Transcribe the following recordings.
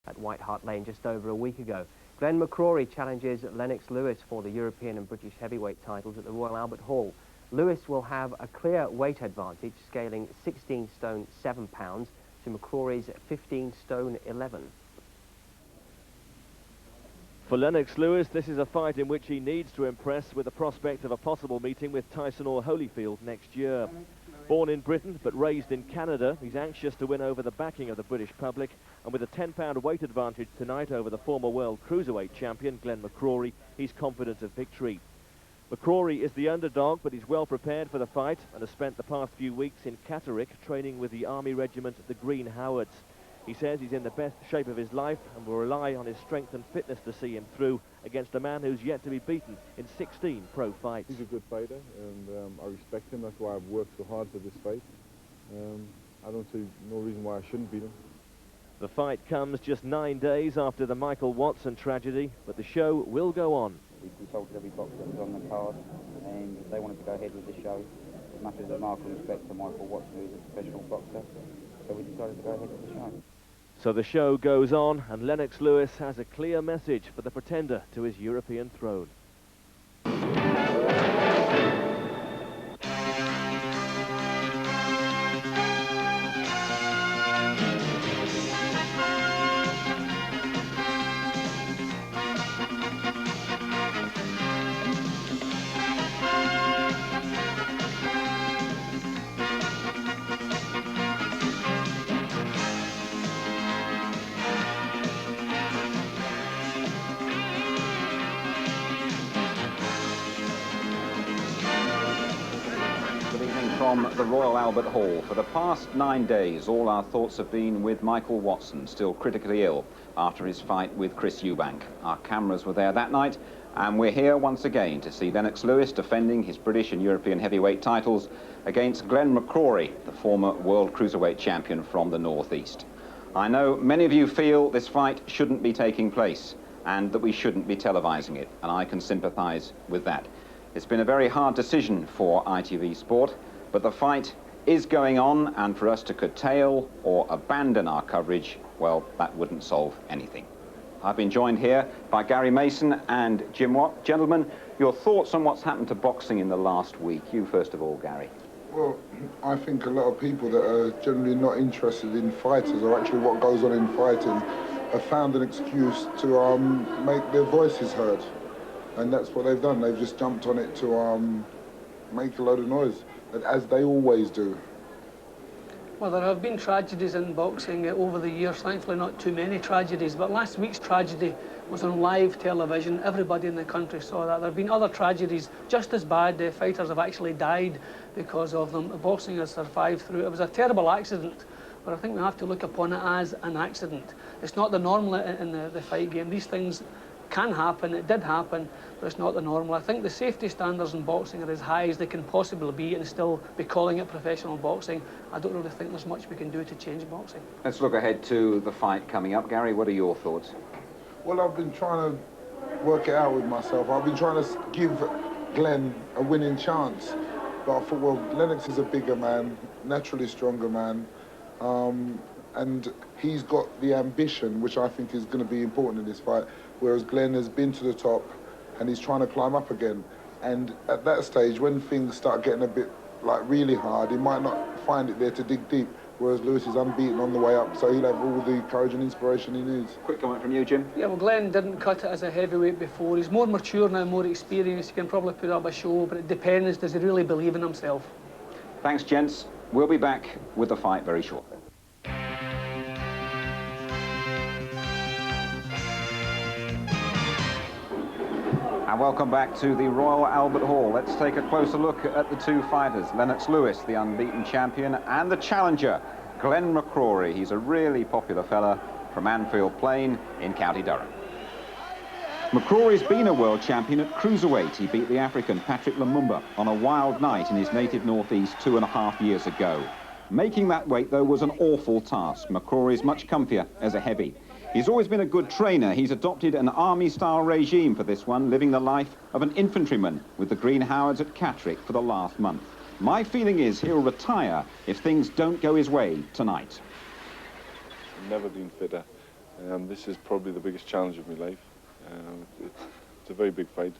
at White Hart Lane just over a week ago. Glenn Mccrory challenges Lennox Lewis for the European and British heavyweight titles at the Royal Albert Hall. Lewis will have a clear weight advantage, scaling 16 stone 7 pounds to Mccrory's 15 stone 11. For Lennox Lewis, this is a fight in which he needs to impress, with the prospect of a possible meeting with Tyson or Holyfield next year. Born in Britain but raised in Canada, he's anxious to win over the backing of the British public, and with a 10-pound weight advantage tonight over the former world cruiserweight champion Glenn Mccrory, he's confident of victory. Mccrory is the underdog, but he's well prepared for the fight and has spent the past few weeks in Catterick training with the Army Regiment the Green Howards. He says he's in the best shape of his life and will rely on his strength and fitness to see him through against a man who's yet to be beaten in 16 pro fights. He's a good fighter, and I respect him. That's why I've worked so hard for this fight. I don't see no reason why I shouldn't beat him. The fight comes just 9 days after the Michael Watson tragedy, but the show will go on. We consulted every boxer that was on the card, and they wanted to go ahead with the show. As much as a mark of respect to Michael Watson, who's a professional boxer, so we decided to go ahead with the show. So the show goes on, and Lennox Lewis has a clear message for the pretender to his European throne. From the Royal Albert Hall. For the past 9 days, all our thoughts have been with Michael Watson, still critically ill after his fight with Chris Eubank. Our cameras were there that night, and we're here once again to see Lennox Lewis defending his British and European heavyweight titles against Glenn Mccrory, the former world cruiserweight champion from the northeast. I know many of you feel this fight shouldn't be taking place and that we shouldn't be televising it, and I can sympathise with that. It's been a very hard decision for ITV Sport, but the fight is going on, and for us to curtail or abandon our coverage, well, that wouldn't solve anything. I've been joined here by Gary Mason and Jim Watt. Gentlemen, your thoughts on what's happened to boxing in the last week? You first of all, Gary. Well, I think a lot of people that are generally not interested in fighters, or actually what goes on in fighting, have found an excuse to make their voices heard. And that's what they've done. They've just jumped on it to make a load of noise, as they always do. Well, there have been tragedies in boxing over the years, thankfully not too many tragedies, but last week's tragedy was on live television. Everybody in the country saw that. There have been other tragedies just as bad. Fighters have actually died because of them. Boxing has survived through it. It was a terrible accident, but I think we have to look upon it as an accident. It's not the normal in the fight game. These things can happen, it did happen, but it's not the normal. I think the safety standards in boxing are as high as they can possibly be and still be calling it professional boxing. I don't really think there's much we can do to change boxing. Let's look ahead to the fight coming up. Gary, what are your thoughts? Well, I've been trying to work it out with myself. I've been trying to give Glenn a winning chance, but I thought, well, Lennox is a bigger man, naturally stronger man, and he's got the ambition, which I think is going to be important in this fight, whereas Glenn has been to the top and he's trying to climb up again. And at that stage, when things start getting a bit really hard, he might not find it there to dig deep, whereas Lewis is unbeaten on the way up, so he'll have all the courage and inspiration he needs. Quick comment from you, Jim. Yeah, well, Glenn didn't cut it as a heavyweight before. He's more mature now, more experienced. He can probably put up a show, but it depends, does he really believe in himself? Thanks, gents. We'll be back with the fight very shortly. And welcome back to the Royal Albert Hall. Let's take a closer look at the two fighters. Lennox Lewis, the unbeaten champion, and the challenger, Glenn Mccrory. He's a really popular fella from Anfield Plain in County Durham. Mccrory's been a world champion at Cruiserweight. He beat the African Patrick Lumumba on a wild night in his native northeast 2.5 years ago. Making that weight, though, was an awful task. Mccrory's much comfier as a heavy. He's always been a good trainer. He's adopted an army-style regime for this one, living the life of an infantryman with the Green Howards at Catterick for the last month. My feeling is he'll retire if things don't go his way tonight. I've never been fitter. This is probably the biggest challenge of my life. It's a very big fight.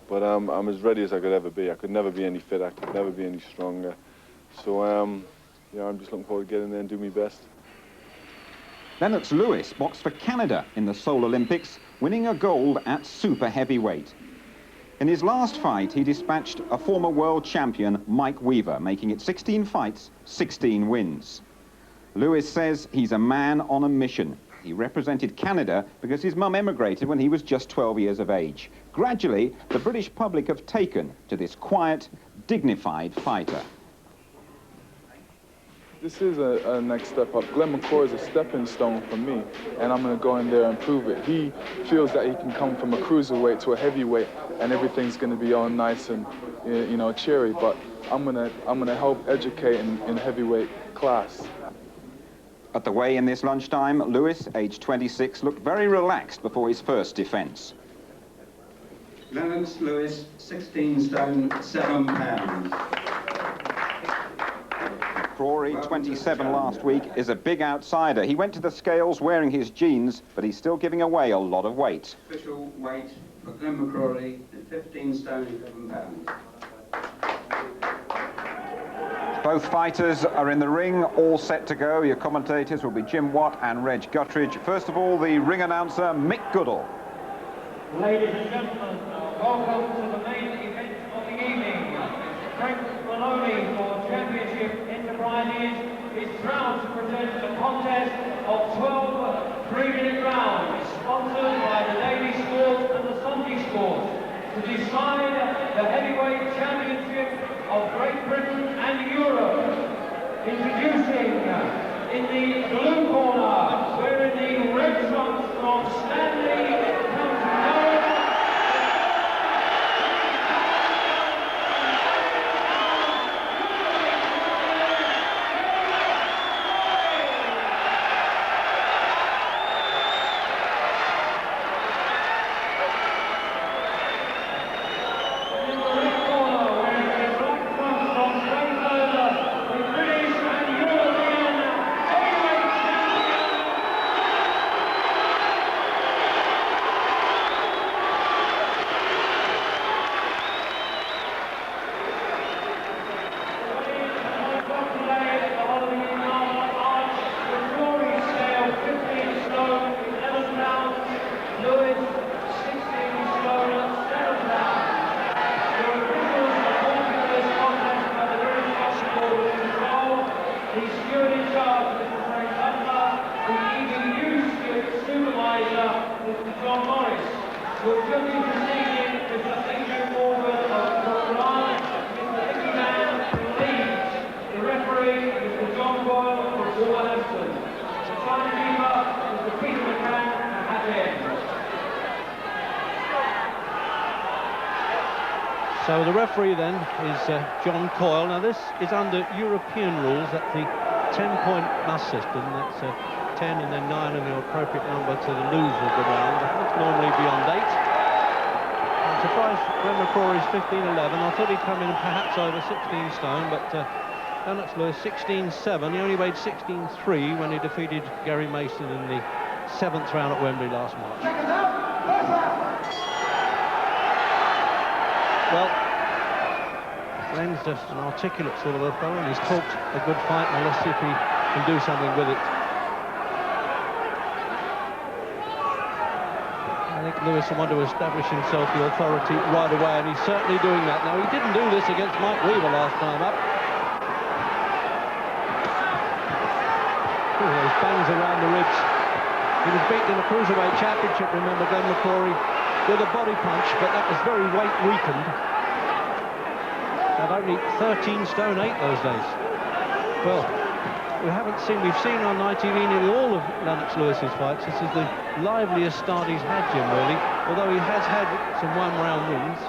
But I'm as ready as I could ever be. I could never be any fitter. I could never be any stronger. So, yeah, I'm just looking forward to getting there and do my best. Lennox Lewis boxed for Canada in the Seoul Olympics, winning a gold at super heavyweight. In his last fight, he dispatched a former world champion, Mike Weaver, making it 16 fights, 16 wins. Lewis says he's a man on a mission. He represented Canada because his mum emigrated when he was just 12 years of age. Gradually, the British public have taken to this quiet, dignified fighter. This is a next step up. Glenn Mccrory is a stepping stone for me, and I'm going to go in there and prove it. He feels that he can come from a cruiserweight to a heavyweight, and everything's going to be all nice and, you know, cheery. But I'm gonna help educate in heavyweight class. At the weigh-in this lunchtime, Lewis, aged 26, looked very relaxed before his first defence. Lennox Lewis, 16 stone, 7 pounds. Mccrory, 27 last week, is a big outsider. He went to the scales wearing his jeans, but he's still giving away a lot of weight. Official weight for Glenn Mccrory is 15 stone, 7 pounds. Both fighters are in the ring, all set to go. Your commentators will be Jim Watt and Reg Guttridge. First of all, the ring announcer, Mick Goodall. Ladies and gentlemen, welcome to the main event of the evening. Frank Maloney for Championship Enterprises is proud to present a contest of 12 3-minute rounds, sponsored by the Daily Sport and the Sunday Sport, to decide the heavyweight championship of Great Britain and Europe. Introducing in the blue corner, wearing the red trunks from Stanley, So the referee then is John Coyle. Now this is under European rules. That's the 10-point must system. That's 10 and then 9 and the appropriate number to the loser of the round. That's normally beyond 8. I'm surprised when Mccrory's 15-11. I thought he'd come in perhaps over 16 stone, but Lennox Lewis 16-7. He only weighed 16-3 when he defeated Gary Mason in the 7th round at Wembley last March. Well, Glenn's just an articulate sort of a fellow, and he's talked a good fight. Now let's see if he can do something with it. I think Lewis will want to establish himself the authority right away, and he's certainly doing that. Now, he didn't do this against Mike Weaver last time up. Oh, those bangs around the ribs. He was beaten in the Cruiserweight Championship, remember, Glenn Mccrory, with a body punch, but that was very weight weakened. At only 13 stone 8 those days. Well, we've seen on ITV nearly all of Lennox Lewis's fights. This is the liveliest start he's had, Jim, really, although he has had some one-round wins.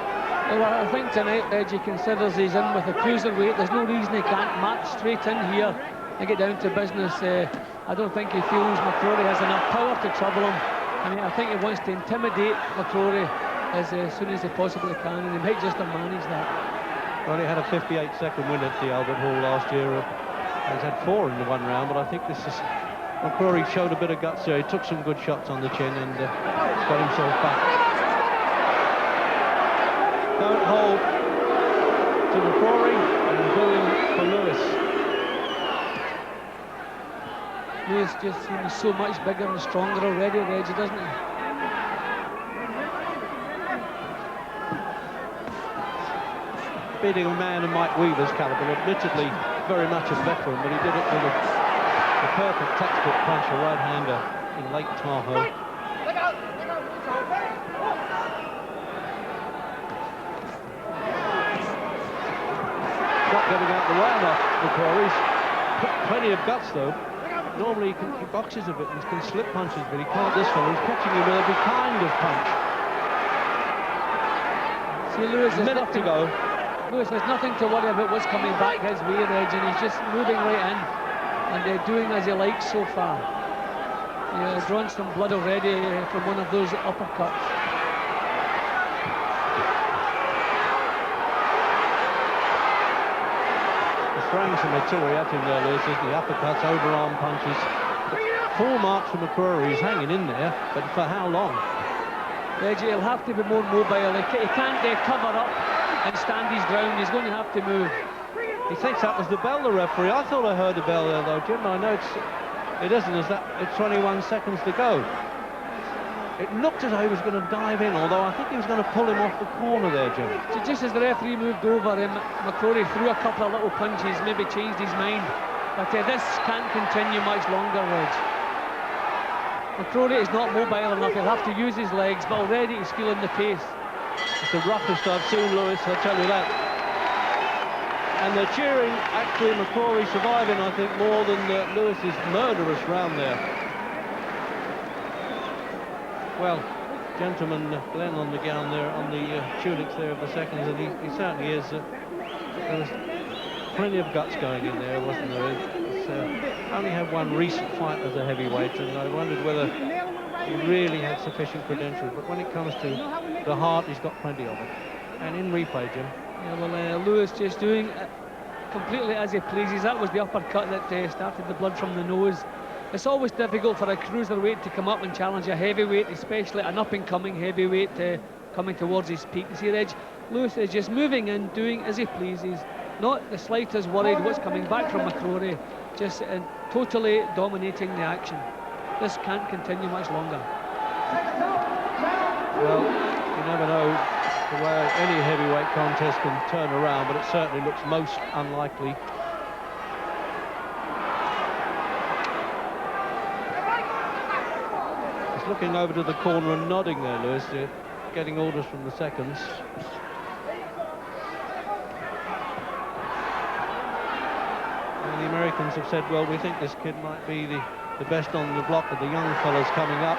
Well, I think tonight, Reggie considers he's in with a cruiserweight. There's no reason he can't march straight in here and get down to business. I don't think he feels Mccrory has enough power to trouble him. I mean, I think he wants to intimidate Mccrory as soon as he possibly can, and he might just have managed that. Well, he had a 58-second win at the Albert Hall last year. He's had 4 in the one round, but I think this is Mccrory showed a bit of guts there. He took some good shots on the chin and got himself back. Don't hold to Mccrory and booing for Lewis. Lewis just seems so much bigger and stronger already, Reggie, doesn't he? Beating a man of Mike Weaver's caliber, admittedly very much a veteran, but he did it with a perfect textbook punch, a right-hander in Lake Tahoe. Not getting out the way enough, Mccrory's plenty of guts though. Normally he boxes a bit and can slip punches, but he can't this one. He's catching him with every kind of punch. See, Lewis, a minute to go. Lewis has nothing to worry about what's coming back his way, Reg, and he's just moving right in and doing as he likes so far. He's drawn some blood already from one of those uppercuts. He's throwing some artillery at him there, Lewis, isn't he? Uppercuts, overarm punches. Full marks from Mccrory. He's hanging in there, but for how long? Reggie, he'll have to be more mobile. He can't cover up and stand his ground. He's going to have to move. He thinks that was the bell, the referee. I thought I heard the bell there, though, Jim. I know it isn't. It's 21 seconds to go. It looked as though he was going to dive in, although I think he was going to pull him off the corner there, Jim. So just as the referee moved over, Mccrory threw a couple of little punches, maybe changed his mind. But this can't continue much longer, Reg. Mccrory is not mobile enough. He'll have to use his legs, but already he's feeling the pace. It's the roughest I've seen Lewis, I'll tell you that. And they're cheering, actually, Mccrory surviving, I think, more than Lewis's murderous round there. Well, gentleman Glenn on the gown there, on the tunics there of the seconds, and he certainly is. There was plenty of guts going in there, wasn't there? He's only had one recent fight as a heavyweight, and I wondered whether he really had sufficient credentials, but when it comes to the heart, he's got plenty of it. And in replay, Jim. Yeah, well, Lewis just doing completely as he pleases. That was the uppercut that started the blood from the nose. It's always difficult for a cruiserweight to come up and challenge a heavyweight, especially an up-and-coming heavyweight coming towards his peak. You see, Reg, Lewis is just moving in, doing as he pleases, not the slightest worried what's coming back from Mccrory, just totally dominating the action. This can't continue much longer. Well, you never know the way any heavyweight contest can turn around, but it certainly looks most unlikely. He's looking over to the corner and nodding there, Lewis, getting orders from the seconds. And the Americans have said, well, we think this kid might be the best on the block of the young fellas coming up.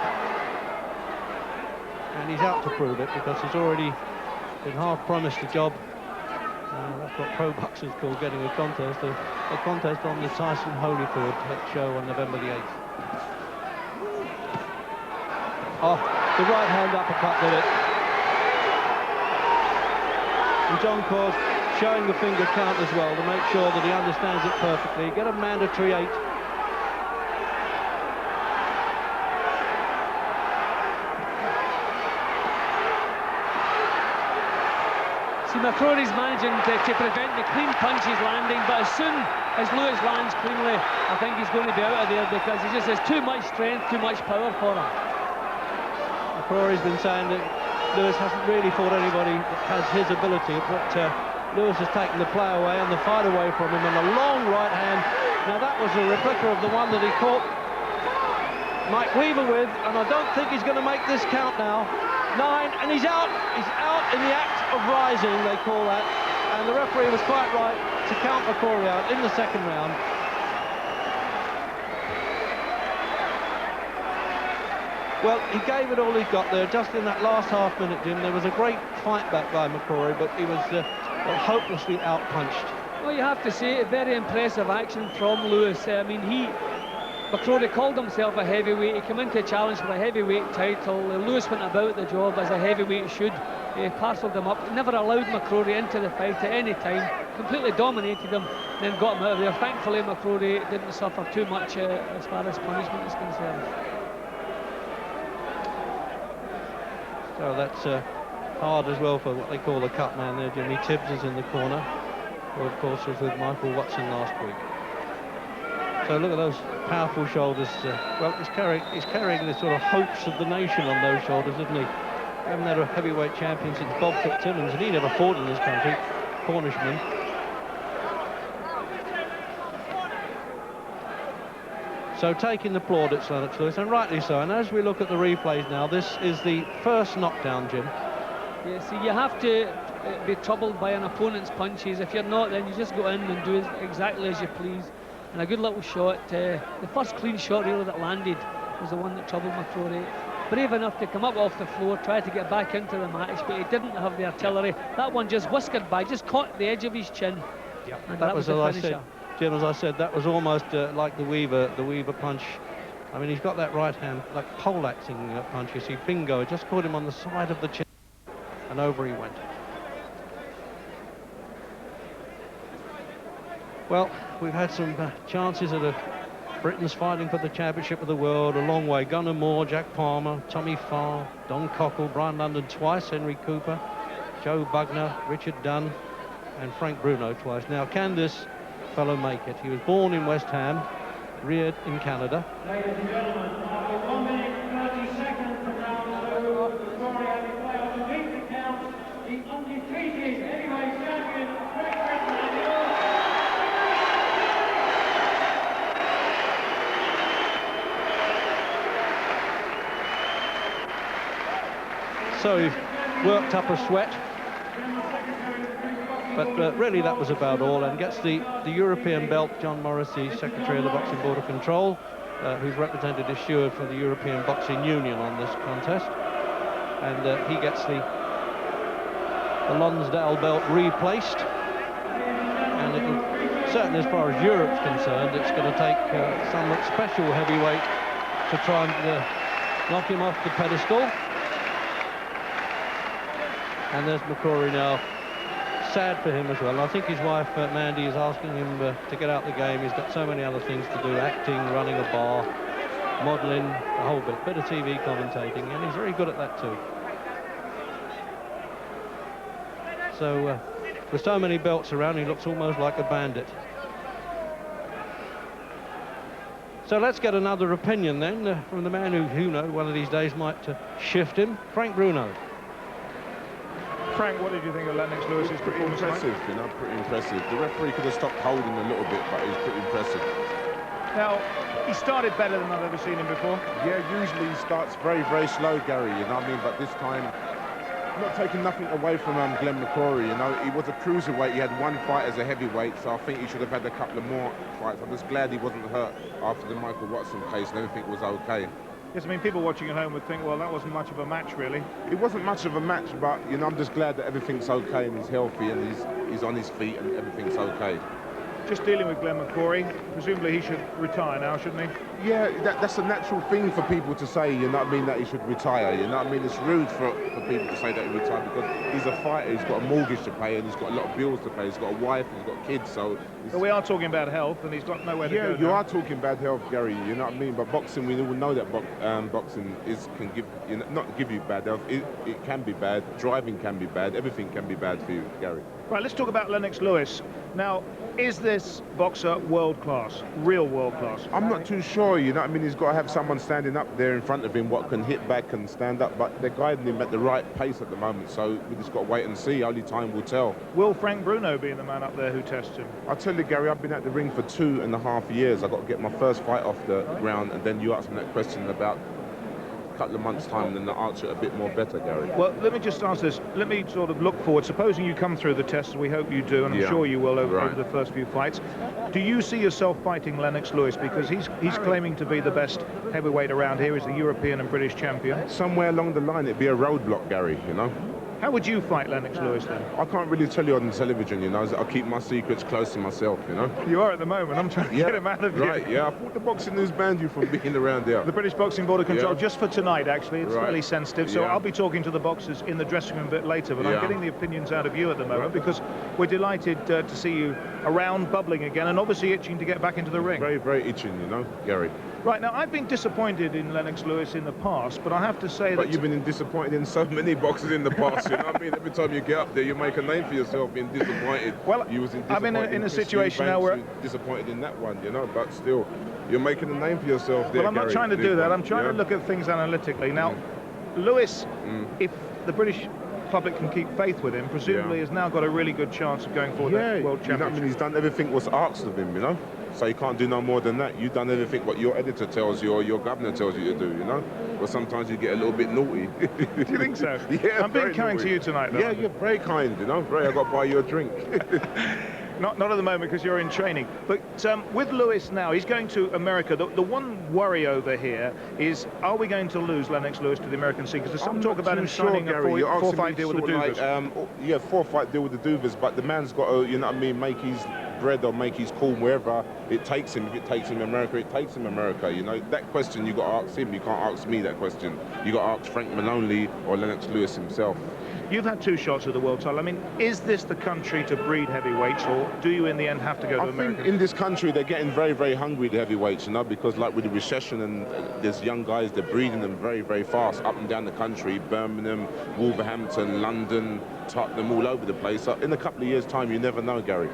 And he's out to prove it, because he's already been half promised a job. That's what pro boxers call getting a contest. A contest on the Tyson Holyfield show on November the 8th. Oh, the right hand uppercut did it. And John Coyle's showing the finger count as well to make sure that he understands it perfectly. Get a mandatory 8. See, Mccrory's managing to prevent the clean punches landing, but as soon as Lewis lands cleanly, I think he's going to be out of there, because he just has too much strength, too much power for him. Mccrory's been saying that Lewis hasn't really fought anybody that has his ability, but Lewis has taken the play away and the fight away from him, and a long right hand. Now that was a replica of the one that he caught Mike Weaver with, and I don't think he's going to make this count now. 9, and he's out. He's out in the act of rising, they call that. And the referee was quite right to count Mccrory out in the second round. Well, he gave it all he got there, just in that last half minute, Jim. There was a great fight back by Mccrory, but he was hopelessly outpunched. Well, you have to say, very impressive action from Lewis. I mean, Mccrory called himself a heavyweight. He came into a challenge for a heavyweight title. Lewis went about the job as a heavyweight should. parcelled him up, never allowed Mccrory into the fight at any time, completely dominated him, then got him out of there. Thankfully, Mccrory didn't suffer too much as far as punishment is concerned. So that's hard as well for what they call the cut man there. Jimmy Tibbs is in the corner, who of course was with Michael Watson last week. So look at those powerful shoulders. Well, he's carrying the sort of hopes of the nation on those shoulders, isn't he? We haven't had a heavyweight champion since Bob Fitzsimmons, and he never fought in this country. Cornishman. So taking the plaudits, Lennox Lewis, and rightly so. And as we look at the replays now, this is the first knockdown, Jim. Yeah, see, you have to be troubled by an opponent's punches. If you're not, then you just go in and do exactly as you please. And a good little shot. The first clean shot really that landed was the one that troubled Mccrory. Brave enough to come up off the floor, try to get back into the match, but he didn't have the artillery. That one just whiskered by, just caught the edge of his chin. Yeah, and that was the as finisher. I said, Jim, as I said, that was almost like the Weaver punch. I mean, he's got that right hand, like poleaxing punch. You see, bingo, just caught him on the side of the chin, and over he went. Well, we've had some chances at Britain's fighting for the championship of the world a long way. Gunnar Moore, Jack Palmer, Tommy Farr, Don Cockle, Brian London twice, Henry Cooper, Joe Bugner, Richard Dunn, and Frank Bruno twice. Now, can this fellow make it? He was born in West Ham, reared in Canada. Ladies and gentlemen, after 1 minute 30 seconds of round 2, Mccrory having failed to beat the count, the undefeated heavyweight champion, Great Britain. So he worked up a sweat, but really that was about all, and gets the European belt. John Morris, the Secretary of the Boxing Board of Control, who's represented as steward for the European Boxing Union on this contest, and he gets the Lonsdale belt replaced, and it'll, certainly as far as Europe's concerned, it's going to take some special heavyweight to try and knock him off the pedestal. And there's Mccrory now. Sad for him as well. I think his wife, Mandy, is asking him to get out the game. He's got so many other things to do, acting, running a bar, modelling, a whole bit of TV commentating, and he's very good at that too. So, with so many belts around, he looks almost like a bandit. So let's get another opinion then from the man who knows one of these days might shift him, Frank Bruno. Frank, what did you think of Lennox Lewis's performance? Impressive, you know, pretty impressive. The referee could have stopped holding a little bit, but he's pretty impressive. Now, he started better than I've ever seen him before. Yeah, usually he starts very, very slow, Gary, you know what I mean? But this time, not taking nothing away from Glenn Mccrory, you know. He was a cruiserweight, he had one fight as a heavyweight, so I think he should have had a couple of more fights. I'm just glad he wasn't hurt after the Michael Watson case and everything was okay. Yes, I mean, people watching at home would think, well, that wasn't much of a match, really. It wasn't much of a match, but, you know, I'm just glad that everything's okay and he's healthy and he's on his feet and everything's okay. Just dealing with Glenn Mccrory, presumably he should retire now, shouldn't he? Yeah, that's a natural thing for people to say, you know what I mean, that he should retire, you know what I mean? It's rude for people to say that he retired because he's a fighter, he's got a mortgage to pay and he's got a lot of bills to pay, he's got a wife, he's got kids, so... But we are talking about health and he's got nowhere to go. Yeah, you are talking about health, Gary, you know what I mean? But boxing, we all know that boxing can give, you know, not give you bad health, it can be bad, driving can be bad, everything can be bad for you, Gary. Right, let's talk about Lennox Lewis. Now, is this boxer world-class, real world-class? I'm not too sure, you know what I mean? He's got to have someone standing up there in front of him what can hit back and stand up, but they're guiding him at the right pace at the moment, so we just got to wait and see. Only time will tell. Will Frank Bruno be the man up there who tests him? I'll tell you, Gary, I've been at the ring for 2.5 years. I've got to get my first fight off the ground, and then you ask me that question about couple of months' time, and then answer it a bit more better, Gary. Well, let me just ask this. Let me sort of look forward. Supposing you come through the tests, we hope you do, and I'm sure you will over the first few fights. Do you see yourself fighting Lennox Lewis? Because he's claiming to be the best heavyweight around here. He's the European and British champion. Somewhere along the line, it'd be a roadblock, Gary, you know? How would you fight Lennox Lewis then? I can't really tell you on television, you know. I keep my secrets close to myself, you know. You are at the moment. I'm trying to get him out of you. Right, yeah. I thought the boxing news banned you from being around there. The British Boxing Board of Control, just for tonight, actually. It's fairly sensitive, so Yeah. I'll be talking to the boxers in the dressing room a bit later, but I'm getting the opinions out of you at the moment because we're delighted to see you around, bubbling again, and obviously itching to get back into the ring. Very, very itching, you know, Gary. Right, now, I've been disappointed in Lennox Lewis in the past, but I have to say that... But you've been disappointed in so many boxers in the past, you know what I mean? Every time you get up there, you make a name for yourself being disappointed. Well, I'm in a situation now where... disappointed in that one, you know, but still, you're making a name for yourself there, Well, I'm not trying to do that. I'm trying to look at things analytically. Now, Lewis, if the British public can keep faith with him, presumably has now got a really good chance of going for that World Championship. You know what I mean? He's done everything what's asked of him, you know? So you can't do no more than that. You've done everything what your editor tells you or your governor tells you to do, you know? But sometimes you get a little bit naughty. Do you think so? Yeah, I'm being kind to you tonight, though. Yeah, you're very kind, you know? I got to buy you a drink. Not at the moment because you're in training. But with Lewis now, he's going to America. The one worry over here is, are we going to lose Lennox Lewis to the American scene? Because there's some talk about him signing a four-fight deal with the Duvers. Four-fight deal with the Duvers, but the man's got to, you know what I mean, make his bread or make his call wherever it takes him. If it takes him America, it takes him America, you know. That question you got to ask him. You can't ask me that question. You got to ask Frank Maloney or Lennox Lewis himself. You've had 2 shots at the world title. I mean, is this the country to breed heavyweights, or do you in the end have to go to America? I think in this country they're getting very, very hungry, the heavyweights, you know, because like with the recession and there's young guys, they're breeding them very, very fast up and down the country, Birmingham, Wolverhampton, London, Tottenham, all over the place. So in a couple of years' time, you never know, Gary.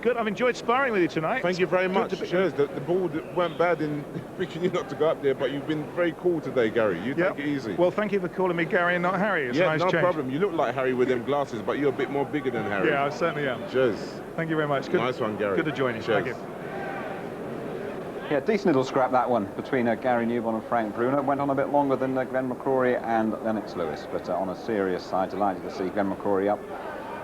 Good, I've enjoyed sparring with you tonight. Thank you very much. Cheers. The ball weren't bad in picking you not to go up there, but you've been very cool today, Gary. You take it easy. Well, thank you for calling me Gary and not Harry. It's a nice no change. problem. You look like Harry with them glasses, but you're a bit more bigger than Harry. Yeah, I certainly am. Cheers. Thank you very much. Good, nice one, Gary. Good to join you. Cheers. Thank you. Yeah, decent little scrap, that one, between Gary Newborn and Frank Bruner. Went on a bit longer than Glenn Mccrory and Lennox Lewis, but on a serious side, delighted to see Glenn Mccrory up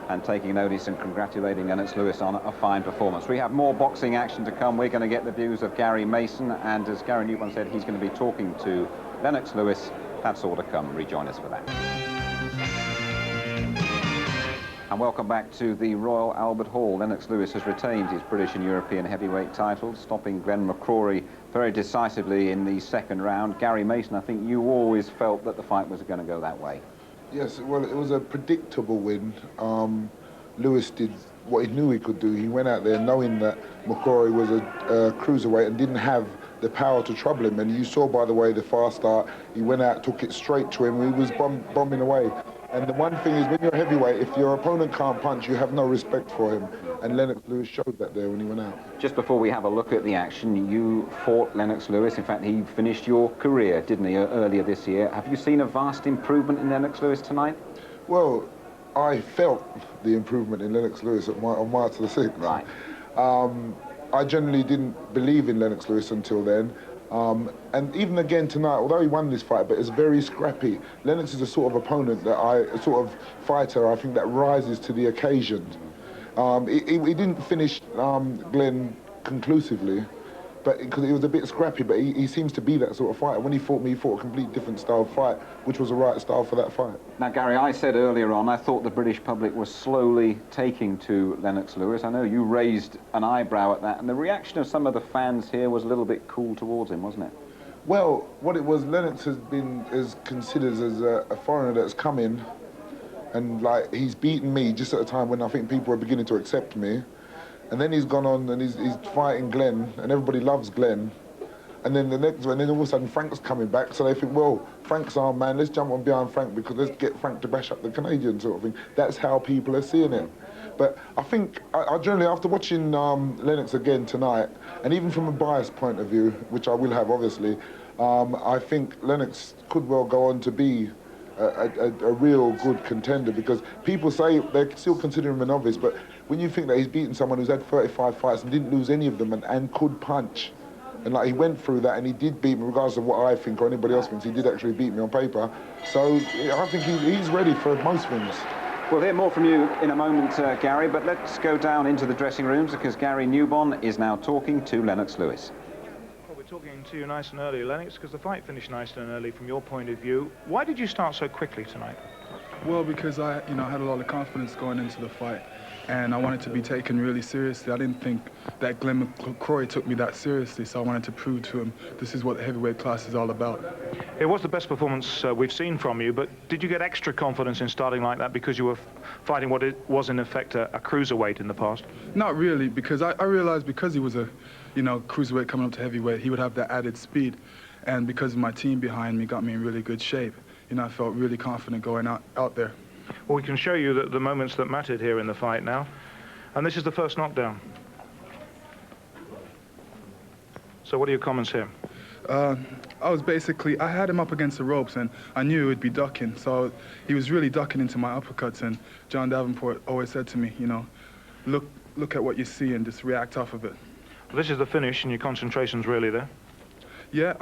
and taking notice and congratulating Lennox Lewis on a fine performance. We have more boxing action to come. We're going to get the views of Gary Mason, and as Gary Newborn said, he's going to be talking to Lennox Lewis. That's all to come. Rejoin us for that. And welcome back to the Royal Albert Hall. Lennox Lewis has retained his British and European heavyweight titles, stopping Glenn Mccrory very decisively in the second round. Gary Mason, I think you always felt that the fight was going to go that way. Yes, well, it was a predictable win. Lewis did what he knew he could do. He went out there knowing that Mccrory was a cruiserweight and didn't have the power to trouble him. And you saw, by the way, the fast start, he went out, took it straight to him, he was bombing away. And the one thing is, when you're a heavyweight, if your opponent can't punch, you have no respect for him. And Lennox Lewis showed that there when he went out. Just before we have a look at the action, you fought Lennox Lewis. In fact, he finished your career, didn't he, earlier this year. Have you seen a vast improvement in Lennox Lewis tonight? Well, I felt the improvement in Lennox Lewis on March the 6th. Right. I generally didn't believe in Lennox Lewis until then. And even again tonight, although he won this fight, but it's very scrappy. Lennox is a sort of opponent a sort of fighter, I think, that rises to the occasion. He didn't finish Glenn conclusively, but because it was a bit scrappy, but he seems to be that sort of fighter. When he fought me, he fought a completely different style of fight, which was the right style for that fight. Now, Gary, I said earlier on, I thought the British public was slowly taking to Lennox Lewis. I know you raised an eyebrow at that, and the reaction of some of the fans here was a little bit cool towards him, wasn't it? Well, what it was, Lennox is considered as a foreigner that's come in, and like he's beaten me just at a time when I think people are beginning to accept me. And then he's gone on and he's fighting Glenn, and everybody loves Glenn. And then the next one, then all of a sudden Frank's coming back, so they think, well, Frank's our man, let's jump on behind Frank because let's get Frank to bash up the Canadian sort of thing. That's how people are seeing it. But I think, I generally, after watching Lennox again tonight, and even from a biased point of view, which I will have obviously, I think Lennox could well go on to be a real good contender, because people say they still consider him a novice, but when you think that he's beaten someone who's had 35 fights and didn't lose any of them and could punch, and like he went through that and he did beat me, regardless of what I think or anybody else thinks, he did actually beat me on paper. So I think he's ready for most things. We'll hear more from you in a moment, Gary, but let's go down into the dressing rooms because Gary Newborn is now talking to Lennox Lewis. Well, we're talking to you nice and early, Lennox, because the fight finished nice and early from your point of view. Why did you start so quickly tonight? Well, because I had a lot of confidence going into the fight, and I wanted to be taken really seriously. I didn't think that Glenn Mccrory took me that seriously, so I wanted to prove to him this is what the heavyweight class is all about. It was the best performance we've seen from you, but did you get extra confidence in starting like that because you were fighting what it was in effect a cruiserweight in the past? Not really, because I realized because he was a cruiserweight coming up to heavyweight, he would have that added speed, and because my team behind me got me in really good shape. I felt really confident going out there. Well, we can show you the moments that mattered here in the fight now. And this is the first knockdown. So what are your comments here? I had him up against the ropes, and I knew he would be ducking. So he was really ducking into my uppercuts, and John Davenport always said to me, look at what you see and just react off of it. Well, this is the finish, and your concentration's really there. Yeah,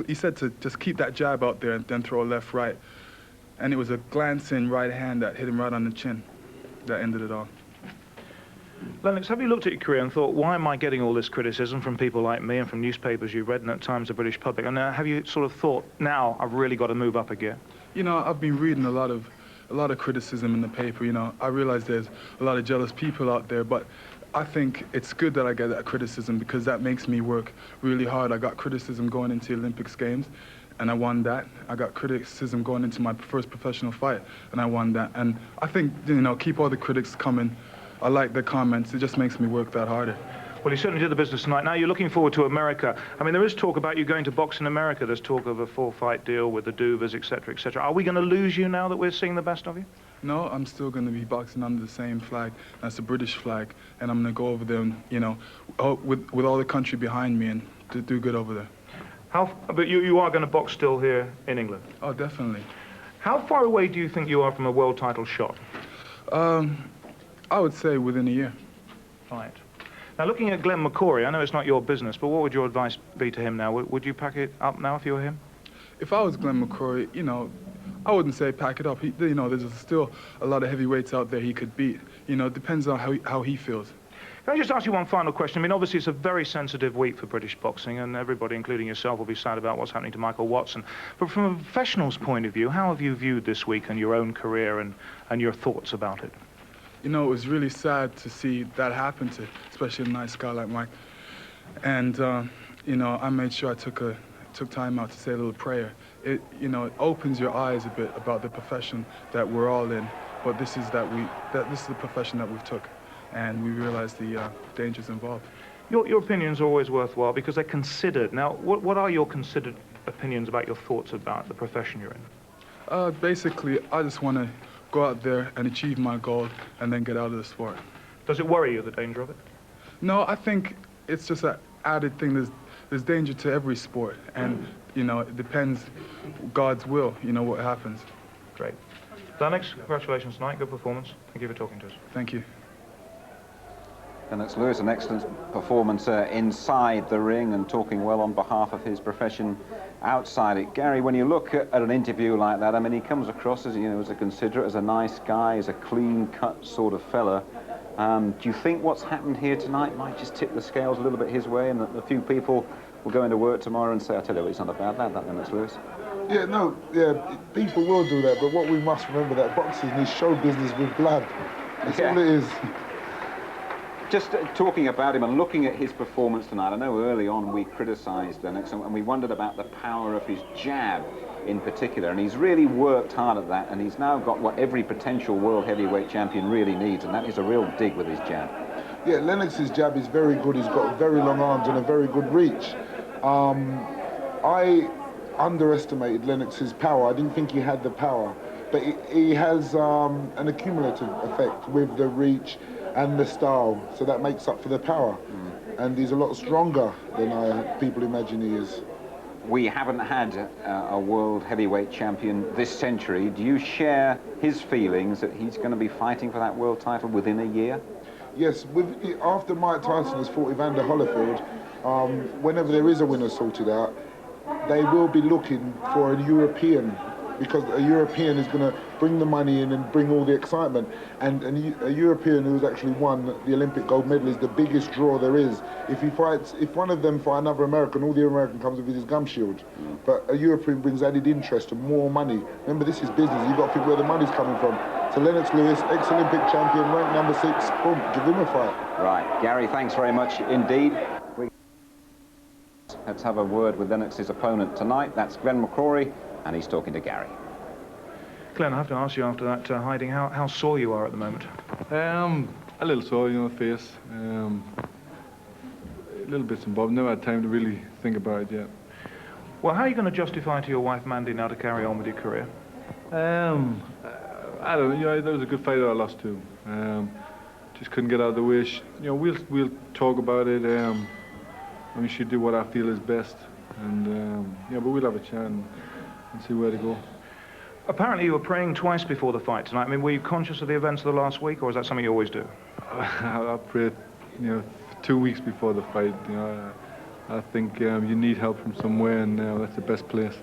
he said to just keep that jab out there and then throw a left, right. And it was a glancing right hand that hit him right on the chin that ended it all. Lennox, have you looked at your career and thought, why am I getting all this criticism from people like me and from newspapers you've read and at times the British public? And have you sort of thought, now I've really got to move up a gear? I've been reading a lot of criticism in the paper. I realize there's a lot of jealous people out there, but I think it's good that I get that criticism because that makes me work really hard. I got criticism going into the Olympics Games, and I won that. I got criticism going into my first professional fight, and I won that. And I think, keep all the critics coming. I like the comments. It just makes me work that harder. Well, you certainly did the business tonight. Now you're looking forward to America. I mean, there is talk about you going to box in America. There's talk of a 4-fight deal with the Duvers, etc., etc. Are we going to lose you now that we're seeing the best of you? No, I'm still going to be boxing under the same flag. That's the British flag. And I'm going to go over there and, with all the country behind me and do good over there. But you are going to box still here in England? Oh, definitely. How far away do you think you are from a world title shot? I would say within a year. Right. Now, looking at Glenn Mccrory, I know it's not your business, but what would your advice be to him now? Would you pack it up now if you were him? If I was Glenn Mccrory, I wouldn't say pack it up. There's still a lot of heavyweights out there he could beat. It depends on how he feels. Can I just ask you one final question? I mean, obviously, it's a very sensitive week for British boxing, and everybody, including yourself, will be sad about what's happening to Michael Watson. But from a professional's point of view, how have you viewed this week and your own career and your thoughts about it? It was really sad to see that happen to, especially a nice guy like Mike. And, I made sure I took time out to say a little prayer. It opens your eyes a bit about the profession that we're all in. But this is the profession that we've took. And we realize the dangers involved. Your opinion's always worthwhile because they're considered. Now, what are your considered opinions about your thoughts about the profession you're in? Basically, I just want to go out there and achieve my goal and then get out of the sport. Does it worry you, the danger of it? No, I think it's just an added thing. There's danger to every sport, and it depends God's will, what happens. Great. Lennox, congratulations tonight, good performance. Thank you for talking to us. Thank you. Lennox Lewis, an excellent performance inside the ring and talking well on behalf of his profession outside it. Gary, when you look at an interview like that, I mean, he comes across as, as a considerate, as a nice guy, as a clean-cut sort of fella. Do you think what's happened here tonight might just tip the scales a little bit his way and that a few people will go into work tomorrow and say, I tell you what, it's not about that Lennox Lewis? Yeah, people will do that, but what we must remember that boxing is show business with blood. That's all it is. Just talking about him and looking at his performance tonight, I know early on we criticised Lennox and we wondered about the power of his jab in particular, and he's really worked hard at that, and he's now got what every potential world heavyweight champion really needs, and that is a real dig with his jab. Yeah, Lennox's jab is very good. He's got very long arms and a very good reach. I underestimated Lennox's power. I didn't think he had the power, but he has an accumulative effect with the reach and the style, so that makes up for the power. And he's a lot stronger than people imagine he is. We haven't had a world heavyweight champion this century. Do you share his feelings that he's going to be fighting for that world title within a year? Yes, after Mike Tyson has fought Evander Holyfield, whenever there is a winner sorted out, they will be looking for a European because a European is going to bring the money in and bring all the excitement. And a European who's actually won the Olympic gold medal is the biggest draw there is. If one of them fight another American, all the American comes with his gum shield. But a European brings added interest and more money. Remember, this is business. You've got to think where the money's coming from. So Lennox Lewis, ex-Olympic champion, ranked number 6, boom, give him a fight. Right, Gary, thanks very much indeed. Let's have a word with Lennox's opponent tonight. That's Glenn Mccrory, and he's talking to Gary. Glenn, I have to ask you after that hiding, how sore you are at the moment? A little sore, you know, face. Little bits and bobs. Never had time to really think about it yet. Well, how are you going to justify to your wife Mandy now to carry on with your career? I don't know. You know, there was a good fighter I lost to. Just couldn't get out of the way. You know, we'll talk about it. I mean, she'll do what I feel is best, and yeah, but we'll have a chat and see where to go. Apparently, you were praying twice before the fight tonight. I mean, were you conscious of the events of the last week, or is that something you always do? I prayed, you know, 2 weeks before the fight. You know, I think you need help from somewhere, and that's the best place.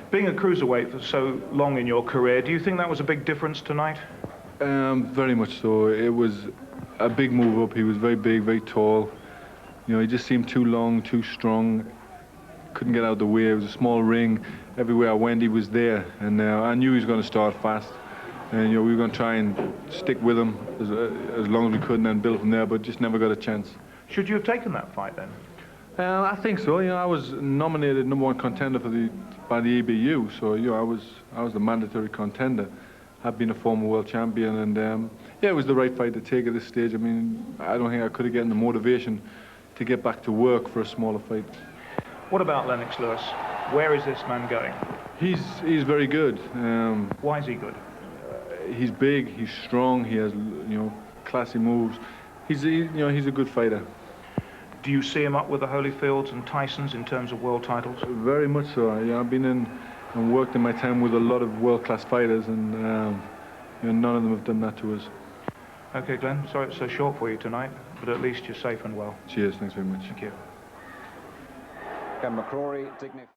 Being a cruiserweight for so long in your career, do you think that was a big difference tonight? Very much so. It was a big move up. He was very big, very tall. You know, he just seemed too long, too strong. Couldn't get out of the way. It was a small ring. Everywhere I went, he was there. And I knew he was going to start fast. And, you know, we were going to try and stick with him as long as we could and then build from there, but just never got a chance. Should you have taken that fight then? I think so. You know, I was nominated #1 contender by the EBU, so you know, I was the mandatory contender. I've been a former world champion, and yeah, it was the right fight to take at this stage. I mean, I don't think I could have gotten the motivation to get back to work for a smaller fight. What about Lennox Lewis? Where is this man going? He's very good. Why is he good? He's big. He's strong. He has, you know, classy moves. You know, he's a good fighter. Do you see him up with the Holyfields and Tysons in terms of world titles? Very much so. Yeah, I've been in and worked in my time with a lot of world-class fighters, and you know, none of them have done that to us. Okay, Glenn. Sorry it's so short for you tonight, but at least you're safe and well. Cheers. Thanks very much. Thank you. Mccrory, dignified.